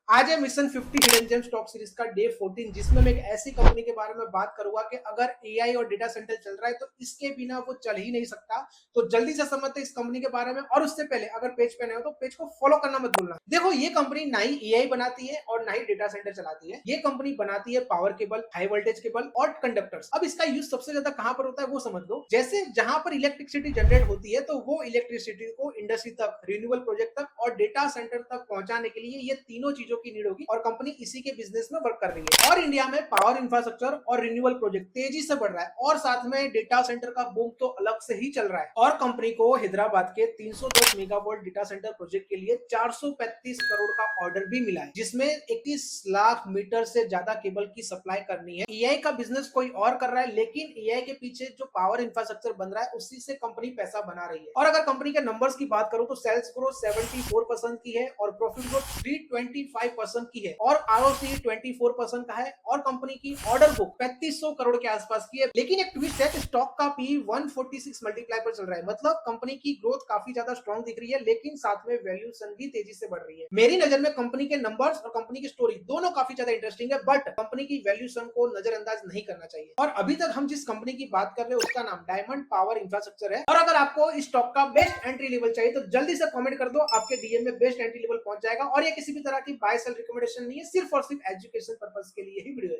आज है mission 50 hidden gem stock series का डे 14, जिसमें मैं एक ऐसी कंपनी के बारे में बात करूंगा कि अगर एआई और डेटा सेंटर चल रहा है तो इसके बिना वो चल ही नहीं सकता। तो जल्दी से समझते हैं इस कंपनी के बारे में। और उससे पहले अगर पेज पे नए हो तो पेज को फॉलो करना मत भूलना। देखो, ये कंपनी ना ही एआई बनाती है और ना ही डेटा सेंटर चलाती है। ये कंपनी बनाती है power cable, high voltage cable और कंडक्टर्स। अब इसका यूज सबसे ज्यादा कहां पर होता है वो समझ लो। जैसे जहां पर इलेक्ट्रिसिटी जनरेट होती है तो वो इलेक्ट्रिसिटी को इंडस्ट्री तक, रिन्यूएबल प्रोजेक्ट तक और डेटा सेंटर तक पहुंचाने के लिए ये तीनों चीजों की नीड होगी और कंपनी इसी के बिजनेस में वर्क कर रही है। और इंडिया में पावर इंफ्रास्ट्रक्चर और रिन्यूएबल प्रोजेक्ट तेजी से बढ़ रहा है और साथ में डेटा सेंटर का बूम तो अलग से ही चल रहा है। और कंपनी को हैदराबाद के 310 मेगावाट डेटा सेंटर प्रोजेक्ट के लिए 435 करोड़ का ऑर्डर भी मिला है, जिसमें 21 लाख मीटर से ज्यादा केबल की सप्लाई करनी है। एआई का बिजनेस कोई और कर रहा है, लेकिन एआई के पीछे जो पावर इंफ्रास्ट्रक्चर बन रहा है उसी से कंपनी पैसा बना रही है। और अगर कंपनी के नंबर्स की बात करूं तो सेल्स ग्रोथ 74% की है और प्रॉफिट ग्रोथ 325% की है और आरओसी 24% का है। और कंपनी की ऑर्डर बुक 3500 करोड़ के आसपास की है। लेकिन एक ट्विस्ट है कि स्टॉक का पी 146 मल्टीप्लाई पर चल रहा है। मतलब कंपनी की ग्रोथ काफी ज्यादा स्ट्रॉन्ग दिख रही है, लेकिन साथ में वैल्यूएशन भी तेजी से बढ़ रही है। मेरी नजर में कंपनी के नंबर्स और कंपनी की स्टोरी दोनों काफी ज्यादा इंटरेस्टिंग है, बट कंपनी की वैल्यूएशन को नजरअंदाज नहीं करना चाहिए। और अभी तक हम जिस कंपनी की बात कर रहे हैं उसका नाम डायमंड पावर इंफ्रास्ट्रक्चर है। और अगर आपको इस स्टॉक का बेस्ट एंट्री लेवल चाहिए तो जल्दी से कमेंट कर दो, आपके डीएम में बेस्ट एंट्री लेवल पहुंच जाएगा। और ये किसी भी तरह की बाय सेल रिकमेंडेशन नहीं है, सिर्फ और सिर्फ एजुकेशन पर्पस के लिए ही वीडियो है।